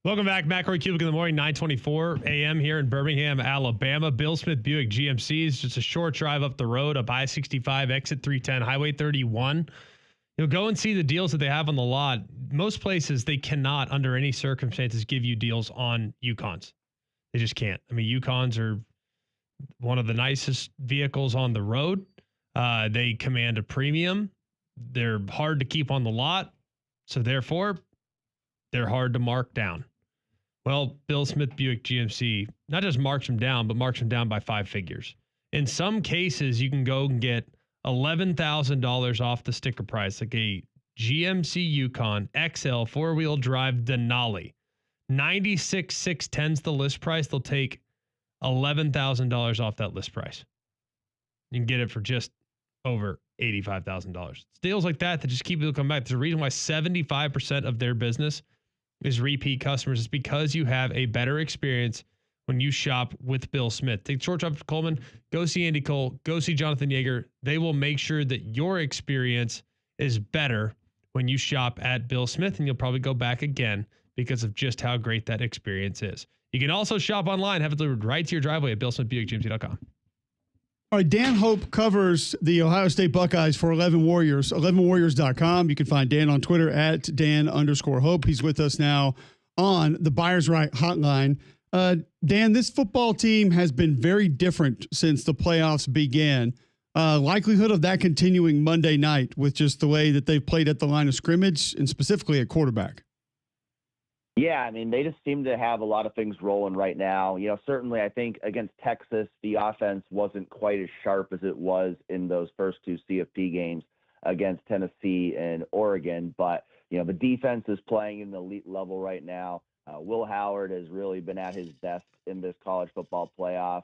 Welcome back. McElroy Cubic in the morning, 9:24 a.m. here in Birmingham, Alabama. Bill Smith Buick GMCs, just a short drive up the road, up I-65, exit 310, Highway 31. You'll go and see the deals that they have on the lot. Most places, they cannot, under any circumstances, give you deals on Yukons. They just can't. I mean, Yukons are one of the nicest vehicles on the road. They command a premium. They're hard to keep on the lot. So therefore, they're hard to mark down. Well, Bill Smith Buick GMC not just marks them down, but marks them down by 5 figures. In some cases, you can go and get $11,000 off the sticker price, like a GMC Yukon XL 4-wheel drive Denali. 96,610's the list price. They'll take $11,000 off that list price. You can get it for just over $85,000. It's deals like that just keep people coming back. There's a reason why 75% of their business is repeat customers. It's because you have a better experience when you shop with Bill Smith. Take short drive to Coleman, go see Andy Cole, go see Jonathan Yeager. They will make sure that your experience is better when you shop at Bill Smith, and you'll probably go back again because of just how great that experience is. You can also shop online, have it delivered right to your driveway at BillSmithBuickGMC.com. All right, Dan Hope covers the Ohio State Buckeyes for 11 Warriors, 11warriors.com. You can find Dan on Twitter at Dan_Hope. He's with us now on the Buyers Right hotline. Dan, this football team has been very different since the playoffs began. Likelihood of that continuing Monday night with just the way that they've played at the line of scrimmage and specifically at quarterback. Yeah, I mean, they just seem to have a lot of things rolling right now. You know, certainly I think against Texas, the offense wasn't quite as sharp as it was in those first 2 CFP games against Tennessee and Oregon. But, you know, the defense is playing in the elite level right now. Will Howard has really been at his best in this college football playoff.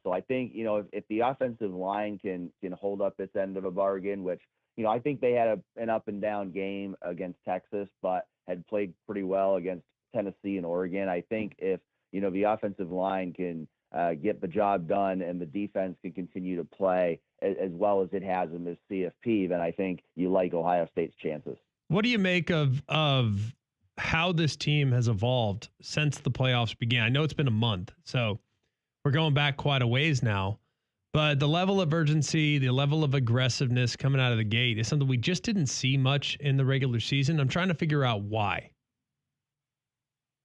So I think, you know, if the offensive line can hold up its end of the bargain, which, you know, I think they had an up and down game against Texas, but had played pretty well against Tennessee and Oregon. I think if, you know, the offensive line can get the job done and the defense can continue to play as well as it has in this CFP, then I think you like Ohio State's chances. What do you make of how this team has evolved since the playoffs began? I know it's been a month, so we're going back quite a ways now. But the level of urgency, the level of aggressiveness coming out of the gate is something we just didn't see much in the regular season. I'm trying to figure out why.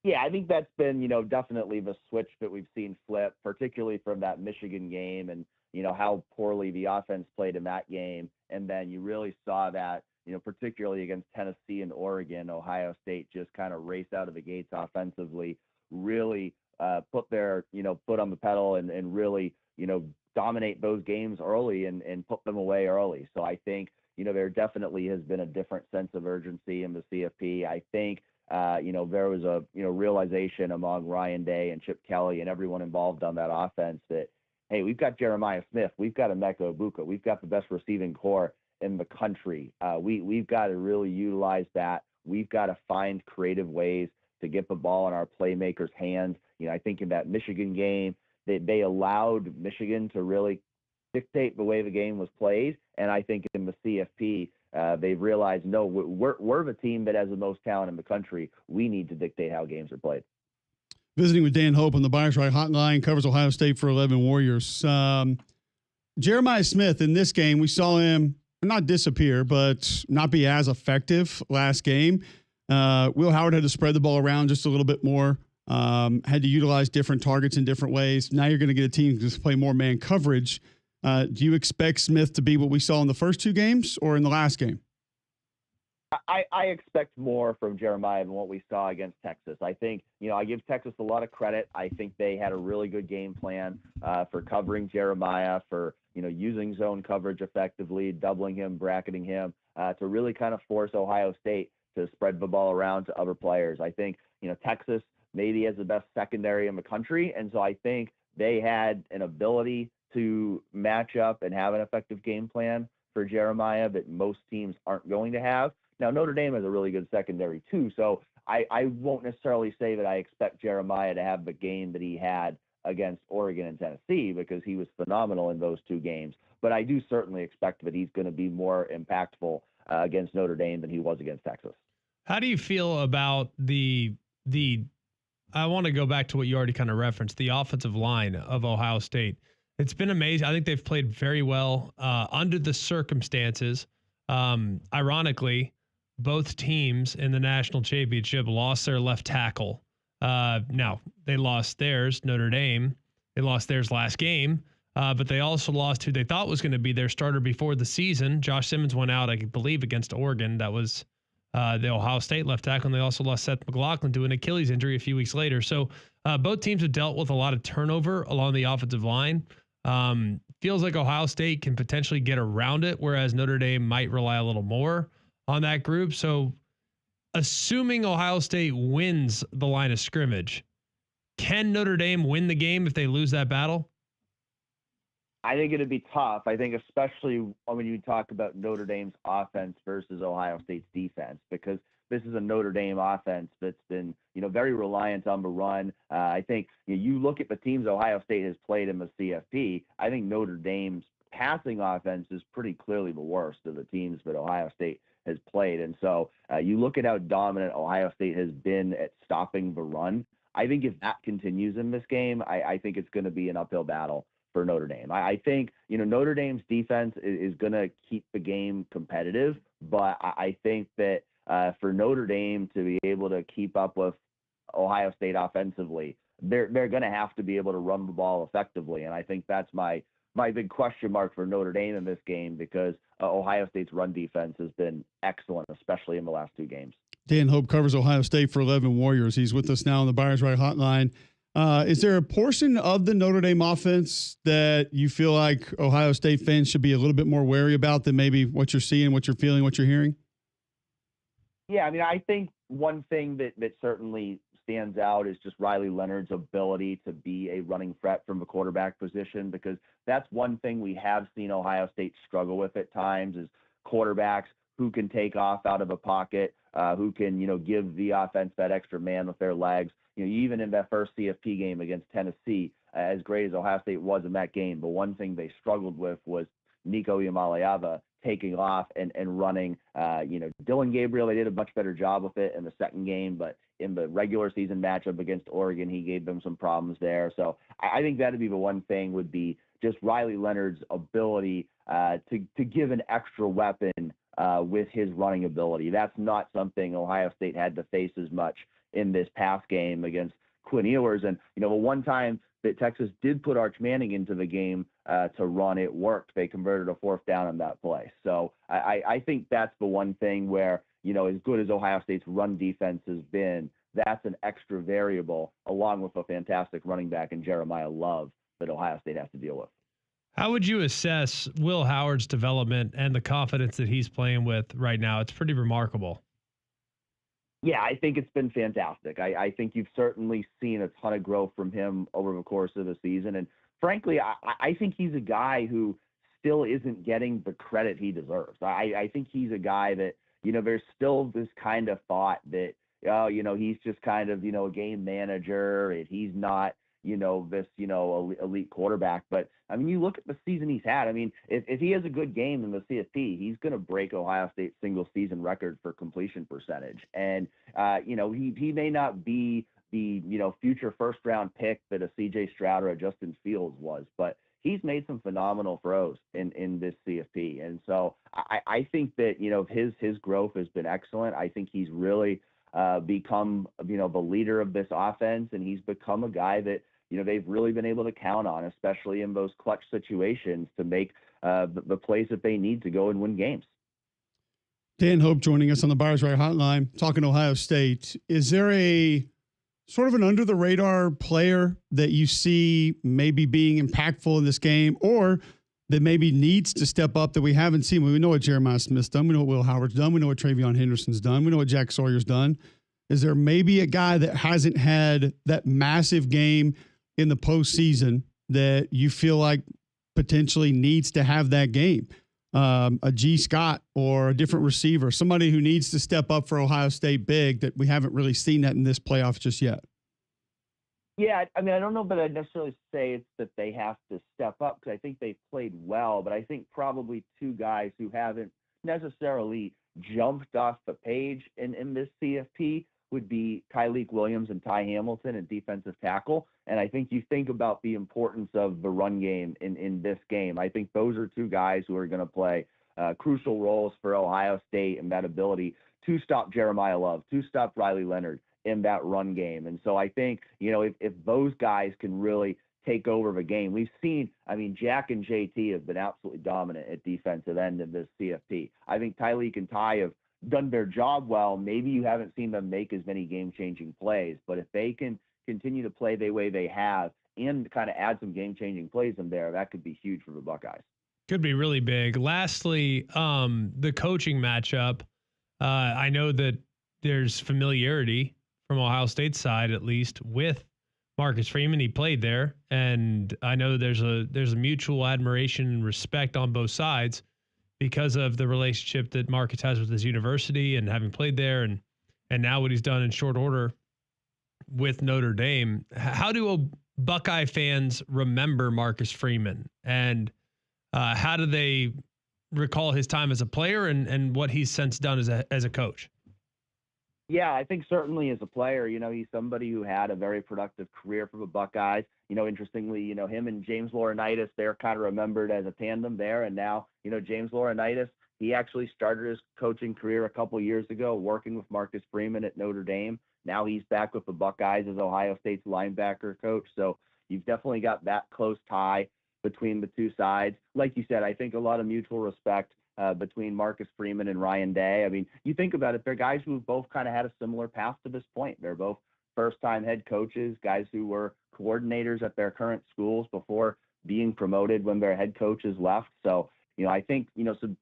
Yeah, I think that's been, you know, definitely the switch that we've seen flip, particularly from that Michigan game and, you know, how poorly the offense played in that game. And then you really saw that, you know, particularly against Tennessee and Oregon, Ohio State just kind of raced out of the gates offensively, really put their, you know, foot on the pedal and really, you know, dominate those games early and put them away early. So I think, you know, there definitely has been a different sense of urgency in the CFP. I think, you know, there was a, you know, realization among Ryan Day and Chip Kelly and everyone involved on that offense that, hey, we've got Jeremiah Smith, we've got Emeka Egbuka, we've got the best receiving core in the country. We've got to really utilize that. We've got to find creative ways to get the ball in our playmakers' hands. You know, I think in that Michigan game, they allowed Michigan to really dictate the way the game was played. And I think in the CFP, they've realized, no, we're the team that has the most talent in the country. We need to dictate how games are played. Visiting with Dan Hope on the Buyers Right hotline, covers Ohio State for 11 Warriors. Jeremiah Smith, in this game, we saw him not disappear, but not be as effective last game. Will Howard had to spread the ball around just a little bit more. Had to utilize different targets in different ways. Now you're going to get a team to just play more man coverage. Do you expect Smith to be what we saw in the first 2 games or in the last game? I expect more from Jeremiah than what we saw against Texas. I think, you know, I give Texas a lot of credit. I think they had a really good game plan for covering Jeremiah, for, you know, using zone coverage effectively, doubling him, bracketing him, to really kind of force Ohio State to spread the ball around to other players. I think, you know, Texas maybe has the best secondary in the country, and so I think they had an ability to match up and have an effective game plan for Jeremiah that most teams aren't going to have. Now, Notre Dame has a really good secondary too, so I won't necessarily say that I expect Jeremiah to have the game that he had against Oregon and Tennessee because he was phenomenal in those 2 games. But I do certainly expect that he's going to be more impactful against Notre Dame than he was against Texas. How do you feel about the I want to go back to what you already kind of referenced, the offensive line of Ohio State. It's been amazing. I think they've played very well under the circumstances. Ironically, both teams in the national championship lost their left tackle. Now, they lost theirs, Notre Dame. They lost theirs last game, but they also lost who they thought was going to be their starter before the season. Josh Simmons went out, I believe, against Oregon. That was the Ohio State left tackle, and they also lost Seth McLaughlin to an Achilles injury a few weeks later. So both teams have dealt with a lot of turnover along the offensive line. Feels like Ohio State can potentially get around it, whereas Notre Dame might rely a little more on that group. So assuming Ohio State wins the line of scrimmage, can Notre Dame win the game if they lose that battle? I think it'd be tough. I think especially when you talk about Notre Dame's offense versus Ohio State's defense, because this is a Notre Dame offense that's been, very reliant on the run. I think you look at the teams Ohio State has played in the CFP. I think Notre Dame's passing offense is pretty clearly the worst of the teams that Ohio State has played. And so you look at how dominant Ohio State has been at stopping the run. I think if that continues in this game, I think it's going to be an uphill battle for Notre Dame. I think, Notre Dame's defense is going to keep the game competitive, but I think that for Notre Dame to be able to keep up with Ohio State offensively, they're going to have to be able to run the ball effectively. And I think that's my big question mark for Notre Dame in this game, because Ohio State's run defense has been excellent, especially in the last two games. Dan Hope covers Ohio State for 11 Warriors. He's with us now on the Buyers Right Hotline. Is there a portion of the Notre Dame offense that you feel like Ohio State fans should be a little bit more wary about than maybe what you're seeing, what you're feeling, what you're hearing? Yeah, I think one thing that certainly stands out is just Riley Leonard's ability to be a running threat from the quarterback position, because that's one thing we have seen Ohio State struggle with at times is quarterbacks who can take off out of a pocket, who can, give the offense that extra man with their legs. Even in that first CFP game against Tennessee, as great as Ohio State was in that game, but one thing they struggled with was Nico Iamaleava taking off and running. Dylan Gabriel, they did a much better job with it in the second game, but in the regular season matchup against Oregon, he gave them some problems there. So I think that'd be the one thing, would be just Riley Leonard's ability to give an extra weapon with his running ability. That's not something Ohio State had to face as much in this past game against Quinn Ewers. And, the one time that Texas did put Arch Manning into the game to run, it worked. They converted a fourth down on that play. So I think that's the one thing where, as good as Ohio State's run defense has been, that's an extra variable, along with a fantastic running back in Jeremiah Love, that Ohio State has to deal with. How would you assess Will Howard's development and the confidence that he's playing with right now? It's pretty remarkable. Yeah, I think it's been fantastic. I think you've certainly seen a ton of growth from him over the course of the season. And frankly, I think he's a guy who still isn't getting the credit he deserves. I think he's a guy that, there's still this kind of thought that, he's just kind of, a game manager, and he's not, this, elite quarterback. But you look at the season he's had. If he has a good game in the CFP, he's going to break Ohio State's single season record for completion percentage. And, he may not be the, future first round pick that a CJ Stroud or a Justin Fields was, but he's made some phenomenal throws in this CFP. And so I think that, his growth has been excellent. I think he's really become, the leader of this offense, and he's become a guy that, they've really been able to count on, especially in those clutch situations, to make the plays that they need to go and win games. Dan Hope joining us on the Buyers Right Hotline, talking Ohio State. Is there a sort of an under-the-radar player that you see maybe being impactful in this game, or that maybe needs to step up that we haven't seen? We know what Jeremiah Smith's done. We know what Will Howard's done. We know what Travion Henderson's done. We know what Jack Sawyer's done. Is there maybe a guy that hasn't had that massive game in the postseason that you feel like potentially needs to have that game? A G. Scott or a different receiver, somebody who needs to step up for Ohio State big, that we haven't really seen that in this playoff just yet. Yeah, I don't know, but I'd necessarily say it's that they have to step up, because I think they've played well, but I think probably two guys who haven't necessarily jumped off the page in this CFP would be Tyleik Williams and Ty Hamilton at defensive tackle. And I think you think about the importance of the run game in this game. I think those are two guys who are going to play crucial roles for Ohio State and that ability to stop Jeremiah Love, to stop Riley Leonard in that run game. And so I think, if those guys can really take over the game, we've seen, Jack and JT have been absolutely dominant at defensive end in this CFP. I think Tyleik and Ty have done their job well. Maybe you haven't seen them make as many game-changing plays, but if they can continue to play the way they have and kind of add some game-changing plays in there, that could be huge for the Buckeyes. Could be really big. Lastly, the coaching matchup. I know that there's familiarity from Ohio State's side, at least, with Marcus Freeman. He played there, and I know there's a mutual admiration and respect on both sides because of the relationship that Marcus has with his university and having played there, and now what he's done in short order with Notre Dame. How do Buckeye fans remember Marcus Freeman, and how do they recall his time as a player and what he's since done as a coach? Yeah, I think certainly as a player, he's somebody who had a very productive career for the Buckeyes. Interestingly, him and James Laurinaitis, they're kind of remembered as a tandem there. And now, James Laurinaitis, he actually started his coaching career a couple years ago working with Marcus Freeman at Notre Dame. Now he's back with the Buckeyes as Ohio State's linebacker coach. So you've definitely got that close tie between the two sides. Like you said, I think a lot of mutual respect between Marcus Freeman and Ryan Day. You think about it, they're guys who have both kind of had a similar path to this point. They're both first-time head coaches, guys who were coordinators at their current schools before being promoted when their head coaches left. So, I think,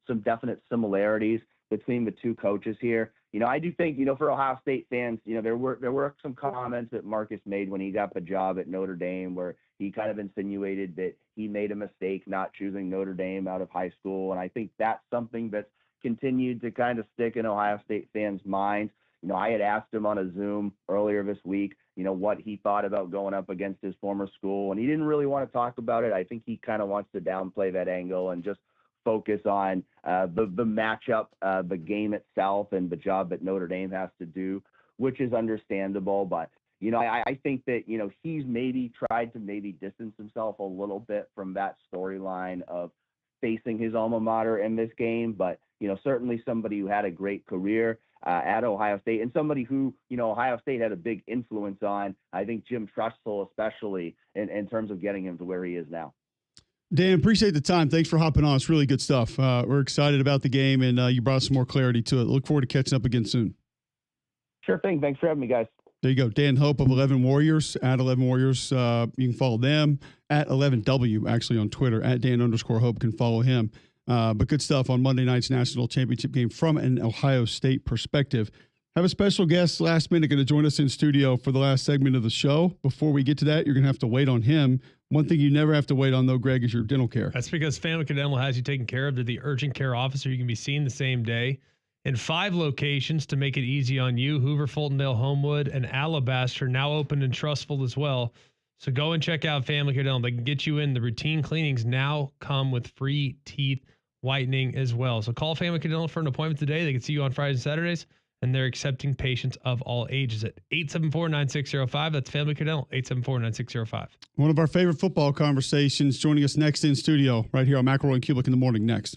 some definite similarities between the two coaches here. I do think, for Ohio State fans, there were some comments that Marcus made when he got the job at Notre Dame where he kind of insinuated that he made a mistake not choosing Notre Dame out of high school. And I think that's something that's continued to kind of stick in Ohio State fans' minds. I had asked him on a Zoom earlier this week, what he thought about going up against his former school, and he didn't really want to talk about it. I think he kind of wants to downplay that angle and just focus on the matchup, the game itself, and the job that Notre Dame has to do, which is understandable. But, I think that, he's maybe tried to distance himself a little bit from that storyline of facing his alma mater in this game. But, certainly somebody who had a great career at Ohio State and somebody who, Ohio State had a big influence on, I think Jim Tressel especially in terms of getting him to where he is now. Dan, appreciate the time. Thanks for hopping on. It's really good stuff. We're excited about the game, and you brought some more clarity to it. Look forward to catching up again soon. Sure thing. Thanks for having me, guys. There you go. Dan Hope of 11 Warriors, at 11 Warriors. You can follow them at 11W, actually, on Twitter. At Dan_Hope can follow him. But good stuff on Monday night's national championship game from an Ohio State perspective. Have a special guest last minute going to join us in studio for the last segment of the show. Before we get to that, you're going to have to wait on him. One thing you never have to wait on, though, Greg, is your dental care. That's because Family Dental has you taken care of. They're the urgent care officer. You can be seen the same day in 5 locations to make it easy on you. Hoover, Fultondale, Homewood, and Alabaster, now open and Trustful as well. So go and check out Family Dental. They can get you in. The routine cleanings now come with free teeth whitening as well. So call Family Dental for an appointment today. They can see you on Fridays and Saturdays, and they're accepting patients of all ages at 874-9605. That's Family Dental, 874-9605. One of our favorite football conversations joining us next in studio right here on McElroy and Kulik in the morning. Next.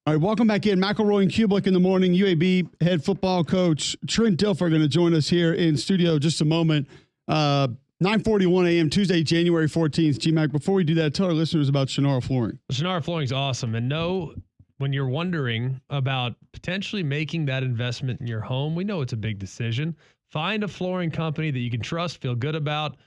All right, welcome back in. McElroy and Kubelik in the morning. UAB head football coach Trent Dilfer going to join us here in studio just a moment. 9:41 a.m. Tuesday, January 14th. G-Mac, before we do that, tell our listeners about Shannara Flooring. Shannara Flooring is awesome. And know when you're wondering about potentially making that investment in your home, we know it's a big decision. Find a flooring company that you can trust, feel good about,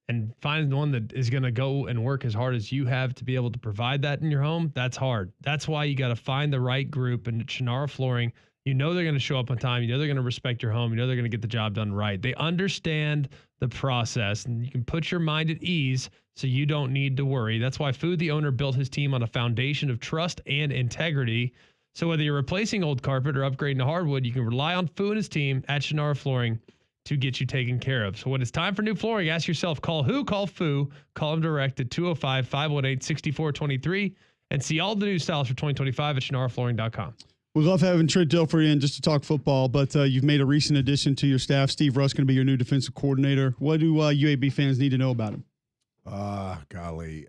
and find one that is going to go and work as hard as you have to be able to provide that in your home. That's hard. That's why you got to find the right group. And Shannara Flooring, you know they're going to show up on time. You know they're going to respect your home. You know they're going to get the job done right. They understand the process, and you can put your mind at ease so you don't need to worry. That's why Fu, the owner, built his team on a foundation of trust and integrity. So whether you're replacing old carpet or upgrading to hardwood, you can rely on Fu and his team at Shannara Flooring to get you taken care of. So when it's time for new flooring, ask yourself, call who? Call Fu. Call him direct at 205-518-6423 and see all the new styles for 2025 at shannaraflooring.com. We love having Trent Dilfer in just to talk football, but you've made a recent addition to your staff. Steve Russ going to be your new defensive coordinator. What do UAB fans need to know about him? Golly.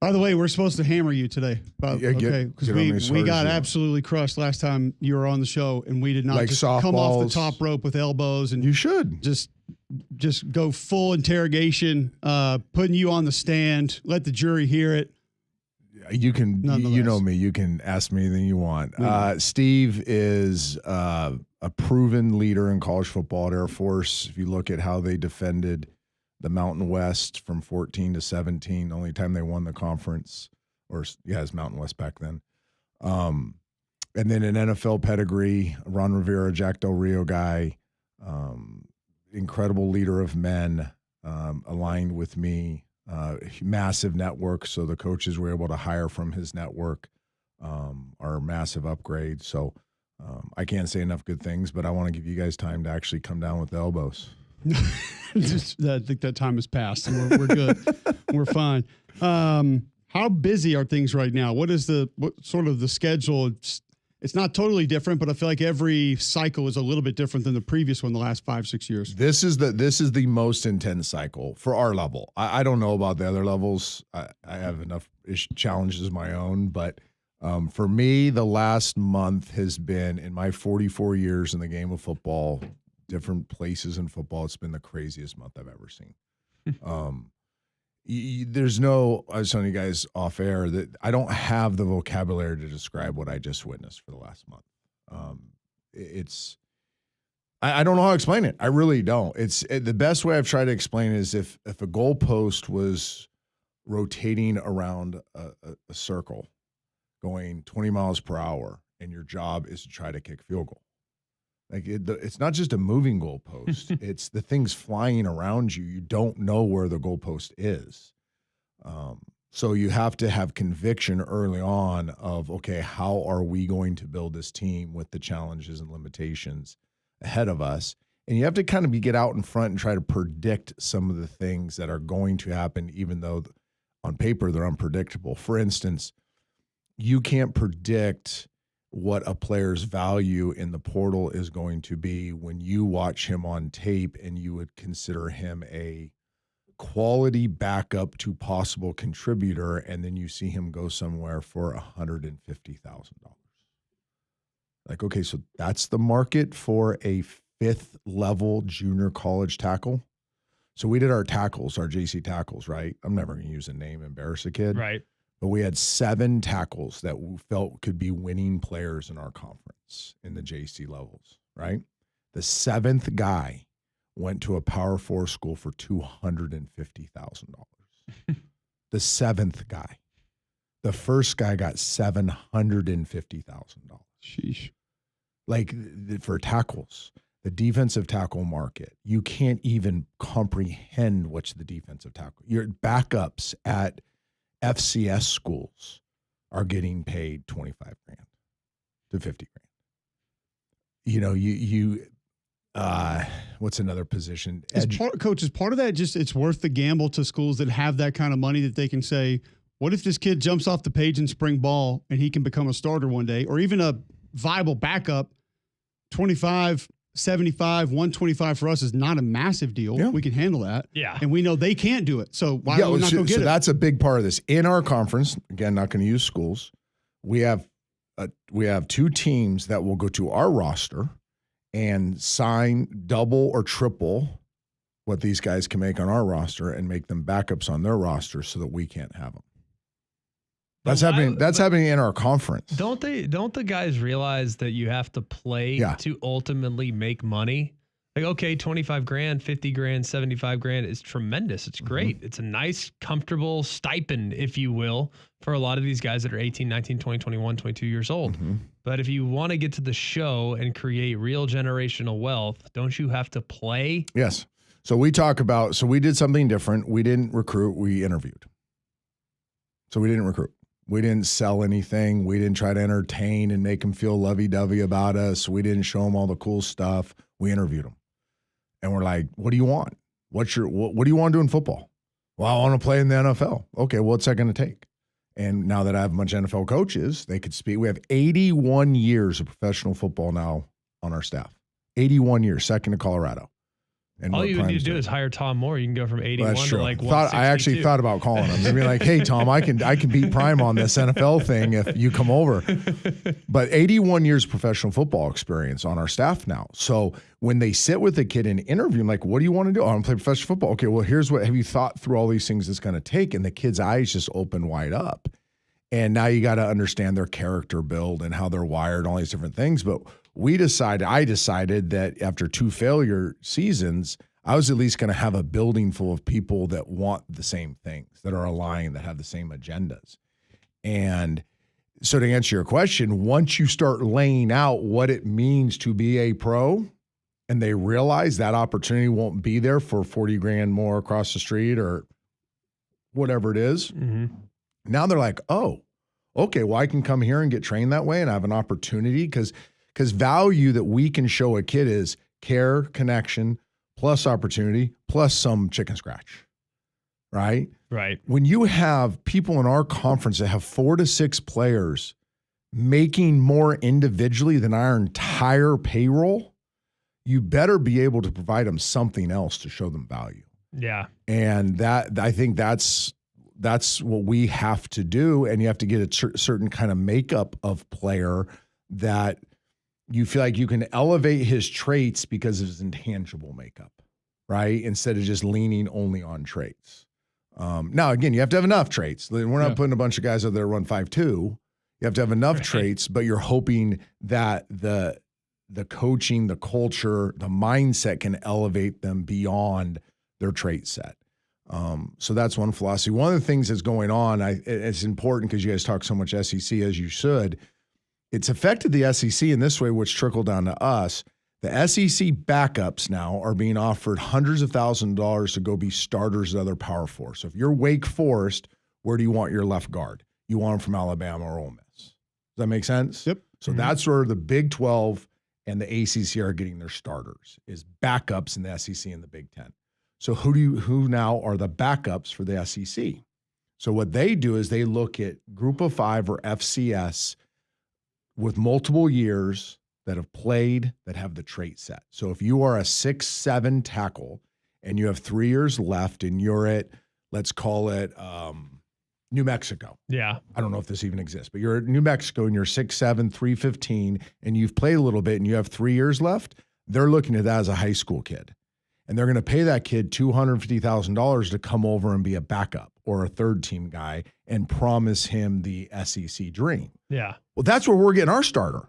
By the way, we're supposed to hammer you today. Because we got absolutely crushed last time you were on the show, and we did not like just softballs. Come off the top rope with elbows. And you should. Just go full interrogation, putting you on the stand, let the jury hear it. You can, you know me, you can ask me anything you want. Steve is a proven leader in college football at Air Force. If you look at how they defended the Mountain West from 14 to 17, the only time they won the conference, it's Mountain West back then. And then an NFL pedigree, Ron Rivera, Jack Del Rio guy, incredible leader of men, aligned with me. Massive network, so the coaches were able to hire from his network, are a massive upgrade. So I can't say enough good things, but I want to give you guys time to actually come down with the elbows. I think that time has passed. And we're good. We're fine. How busy are things right now? What sort of the schedule? It's not totally different, but I feel like every cycle is a little bit different than the previous one the last 5-6 years. This is the most intense cycle for our level. I don't know about the other levels. I have enough challenges of my own, but for me, the last month has been, in my 44 years in the game of football, different places in football, it's been the craziest month I've ever seen. I was telling you guys off air that I don't have the vocabulary to describe what I just witnessed for the last month. I don't know how to explain it. I really don't. The best way I've tried to explain it is if a goalpost was rotating around a circle going 20 miles per hour and your job is to try to kick field goal. Like it's not just a moving goalpost. It's the things flying around you. You don't know where the goalpost is. So you have to have conviction early on of, okay, how are we going to build this team with the challenges and limitations ahead of us? And you have to kind of get out in front and try to predict some of the things that are going to happen, even though on paper they're unpredictable. For instance, you can't predict what a player's value in the portal is going to be when you watch him on tape and you would consider him a quality backup to possible contributor, and then you see him go somewhere for $150,000. Like, okay, so that's the market for a 5th level junior college tackle. So we did our tackles, our JC tackles, right? I'm never going to use a name, embarrass a kid. Right. But we had 7 tackles that we felt could be winning players in our conference in the JC levels, right? The 7th guy went to a Power 4 school for $250,000. The 7th guy. The first guy got $750,000. Sheesh. Like for tackles, the defensive tackle market, you can't even comprehend what's the defensive tackle. Your backups at FCS schools are getting paid $25,000 to $50,000. You know, what's another position? Coach, is part of that just it's worth the gamble to schools that have that kind of money that they can say, what if this kid jumps off the page in spring ball and he can become a starter one day, or even a viable backup? 25, 75, 125 for us is not a massive deal. Yeah. We can handle that. Yeah. And we know they can't do it. So why would we not go get it? So that's a big part of this. In our conference, again, not going to use schools, we have we have 2 teams that will go to our roster and sign double or triple what these guys can make on our roster and make them backups on their roster so that we can't have them. That's happening. That's happening in our conference. Don't the guys realize that you have to play to ultimately make money? Like, okay, 25 grand, 50 grand, 75 grand is tremendous. It's great. It's a nice, comfortable stipend, if you will, for a lot of these guys that are 18, 19, 20, 21, 22 years old. But if you want to get to the show and create real generational wealth, don't you have to play? Yes. So we did something different. We didn't recruit, we interviewed. So we didn't recruit. We didn't sell anything. We didn't try to entertain and make them feel lovey-dovey about us. We didn't show them all the cool stuff. We interviewed them. And we're like, what do you want? What do you want to do in football? Well, I want to play in the NFL. Okay, what's that going to take? And now that I have a bunch of NFL coaches, they could speak. We have 81 years of professional football now on our staff. 81 years, second to Colorado. And all you need to do is hire Tom Moore. You can go from 81 to like 162. I actually thought about calling him and be like, hey, Tom, I can beat Prime on this NFL thing if you come over. But 81 years of professional football experience on our staff now. So when they sit with a kid and interview him, like, what do you want to do? Oh, I want to play professional football. Okay, well, have you thought through all these things it's going to take? And the kid's eyes just open wide up. And now you got to understand their character build and how they're wired and all these different things. But I decided that after 2 failure seasons, I was at least going to have a building full of people that want the same things, that are aligned, that have the same agendas. And so to answer your question, once you start laying out what it means to be a pro and they realize that opportunity won't be there for 40 grand more across the street or whatever it is, now they're like, oh, okay, well, I can come here and get trained that way and I have an opportunity because value that we can show a kid is care, connection, plus opportunity, plus some chicken scratch, right? Right. When you have people in our conference that have 4 to 6 players making more individually than our entire payroll, you better be able to provide them something else to show them value. Yeah. And I think that's what we have to do. And you have to get a certain kind of makeup of player that you feel like you can elevate his traits because of his intangible makeup, right? Instead of just leaning only on traits. Now, again, you have to have enough traits. We're not putting a bunch of guys out there run 5'2". You have to have enough traits, but you're hoping that the coaching, the culture, the mindset can elevate them beyond their trait set. So that's one philosophy. One of the things that's going on, it's important because you guys talk so much SEC as you should. It's affected the SEC in this way, which trickled down to us. The SEC backups now are being offered hundreds of thousands of dollars to go be starters at other Power 4. So if you're Wake Forest, where do you want your left guard? You want him from Alabama or Ole Miss. Does that make sense? Yep. So that's where the Big 12 and the ACC are getting their starters, is backups in the SEC and the Big 10. So who now are the backups for the SEC? So what they do is they look at Group of 5 or FCS with multiple years that have played, that have the trait set. So if you are a 6'7" tackle and you have 3 years left and you're at, let's call it New Mexico. Yeah. I don't know if this even exists, but you're at New Mexico and you're 6'7", 315, and you've played a little bit and you have 3 years left, they're looking at that as a high school kid. And they're going to pay that kid $250,000 to come over and be a backup or a third team guy and promise him the SEC dream. Yeah. Well, that's where we're getting our starter.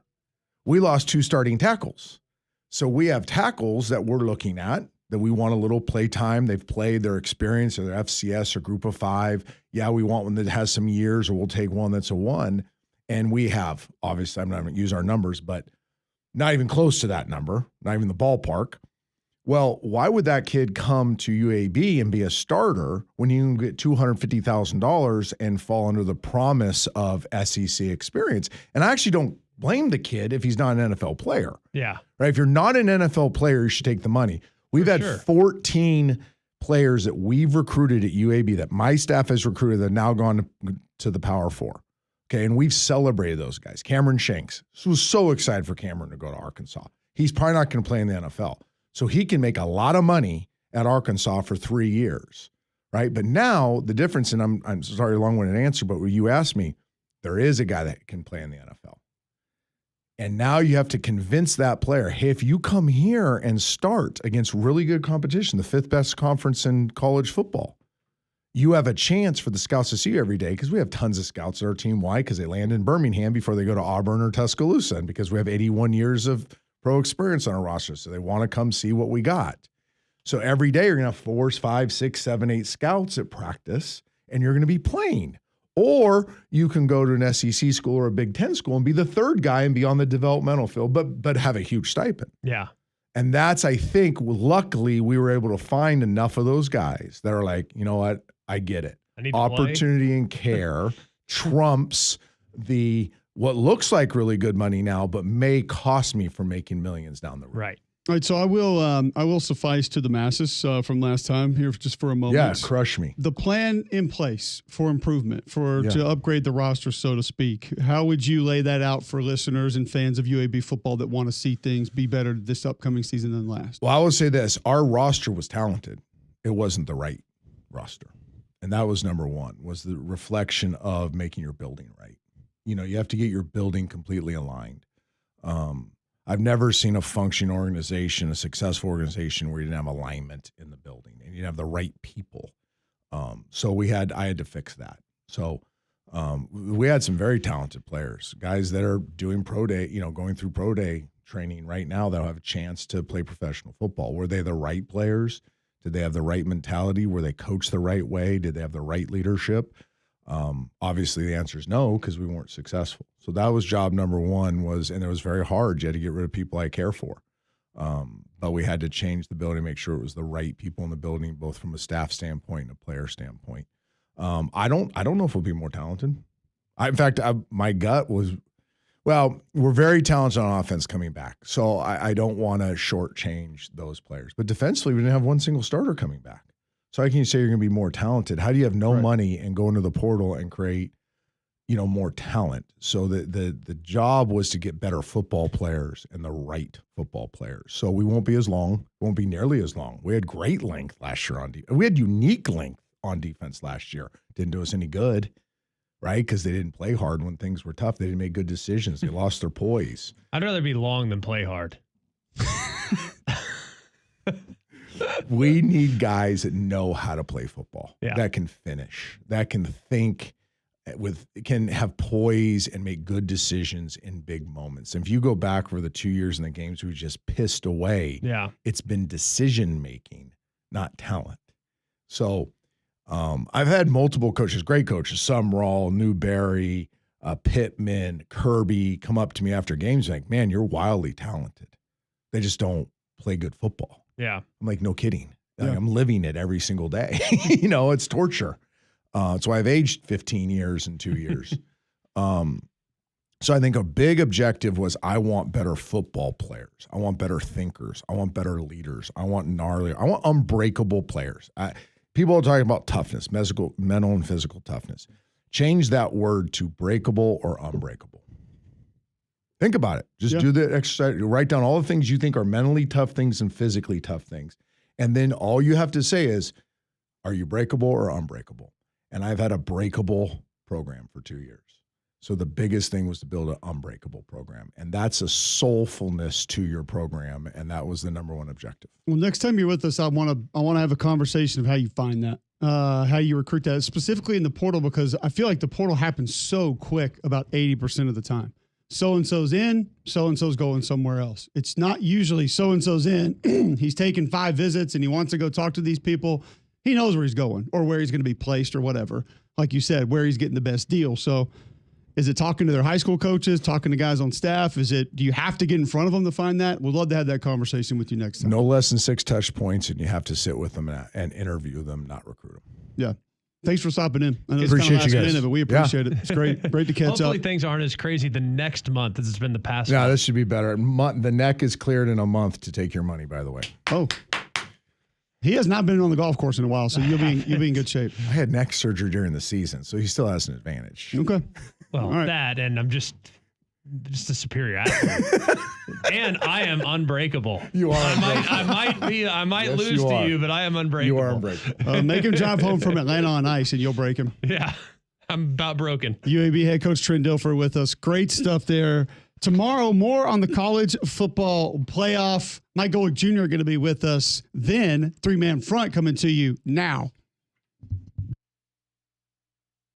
We lost 2 starting tackles. So we have tackles that we're looking at that we want a little play time. They've played, their experience, or their FCS or Group of 5. Yeah, we want one that has some years, or we'll take one that's a 1. And we have, obviously, I'm not going to use our numbers, but not even close to that number, not even the ballpark. Well, why would that kid come to UAB and be a starter when you can get $250,000 and fall under the promise of SEC experience? And I actually don't blame the kid if he's not an NFL player. Yeah. Right? If you're not an NFL player, you should take the money. We've had 14 players that we've recruited at UAB that my staff has recruited that have now gone to the Power 4. Okay, and we've celebrated those guys. Cameron Shanks was so excited for Cameron to go to Arkansas. He's probably not going to play in the NFL. So he can make a lot of money at Arkansas for 3 years, right? But now the difference, and I'm sorry, long-winded answer, but when you asked me, there is a guy that can play in the NFL. And now you have to convince that player, hey, if you come here and start against really good competition, the 5th best conference in college football, you have a chance for the scouts to see you every day, because we have tons of scouts at our team. Why? Because they land in Birmingham before they go to Auburn or Tuscaloosa, and because we have 81 years of pro experience on our roster. So they want to come see what we got. So every day you're going to have 4, 5, 6, 7, 8 scouts at practice, and you're going to be playing. Or you can go to an SEC school or a Big Ten school and be the 3rd guy and be on the developmental field, but have a huge stipend. Yeah. And that's, I think, luckily we were able to find enough of those guys that are like, you know what, I get it. I need to Opportunity and care trumps what looks like really good money now, but may cost me from making millions down the road. Right. All right, so I will suffice to the masses from last time here just for a moment. Yeah, crush me. The plan in place for improvement, to upgrade the roster, so to speak. How would you lay that out for listeners and fans of UAB football that want to see things be better this upcoming season than last? Well, I will say this. Our roster was talented. It wasn't the right roster. And that was number one, was the reflection of making your building right. You know, you have to get your building completely aligned. I've never seen a functioning organization, a successful organization, where you didn't have alignment in the building and you didn't have the right people. So I had to fix that. So we had some very talented players, guys that are doing pro day, going through pro day training right now that'll have a chance to play professional football. Were they the right players? Did they have the right mentality? Were they coached the right way? Did they have the right leadership? Obviously the answer is no, because we weren't successful. So that was job number one, and it was very hard. You had to get rid of people I care for. But we had to change the building, make sure it was the right people in the building, both from a staff standpoint and a player standpoint. I don't know if we'll be more talented. In fact, my gut was, well, we're very talented on offense coming back. So I don't want to shortchange those players. But defensively, we didn't have one single starter coming back. So how can you say you're going to be more talented? How do you have no money and go into the portal and create, more talent? So the job was to get better football players and the right football players. So we won't be as long, won't be nearly as long. We had great length last year on defense. We had unique length on defense last year. Didn't do us any good, right? Because they didn't play hard when things were tough. They didn't make good decisions. They lost their poise. I'd rather be long than play hard. We need guys that know how to play football, that can finish, that can think, can have poise and make good decisions in big moments. And if you go back for the 2 years in the games we just pissed away, it's been decision making, not talent. So I've had multiple coaches, great coaches, Sumrall, Newberry, Pittman, Kirby, come up to me after games like, man, you're wildly talented. They just don't play good football. Yeah. I'm like, no kidding. Like, I'm living it every single day. It's torture. So I've aged 15 years in 2 years. So I think a big objective was I want better football players. I want better thinkers. I want better leaders. I want unbreakable players. People are talking about toughness, mental and physical toughness. Change that word to breakable or unbreakable. Think about it. Just do the exercise. Write down all the things you think are mentally tough things and physically tough things. And then all you have to say is, are you breakable or unbreakable? And I've had a breakable program for 2 years. So the biggest thing was to build an unbreakable program. And that's a soulfulness to your program. And that was the number one objective. Well, next time you're with us, I want to have a conversation of how you find that, how you recruit that, specifically in the portal, because I feel like the portal happens so quick about 80% of the time. So-and-so's in, so-and-so's going somewhere else. It's not usually so-and-so's in, he's taken 5 visits and he wants to go talk to these people. He knows where he's going or where he's going to be placed or whatever. Like you said, where he's getting the best deal. So is it talking to their high school coaches, talking to guys on staff? Do you have to get in front of them to find that? We'd love to have that conversation with you next time. No less than 6 touch points, and you have to sit with them and interview them, not recruit them. Yeah. Thanks for stopping in. I know it's appreciate kind of you last guys. minute, but we appreciate it. It's great to catch Hopefully up. things aren't as crazy the next month as it's been the past Yeah, month. this should be better. The neck is cleared in a month to take your money, by the way. Oh. He has not been on the golf course in a while, so you'll be in good shape. I had neck surgery during the season, so he still has an advantage. Okay. Well, right. that, and I'm just a superior athlete. And I am unbreakable. You are. I might Yes, lose to you, but I am unbreakable. You are unbreakable. Make him drive home from Atlanta on ice, and you'll break him. Yeah, I'm about broken. UAB head coach Trent Dilfer with us. Great stuff there. Tomorrow, more on the college football playoff. Mike Golick Jr. going to be with us. Then, three-man front coming to you now.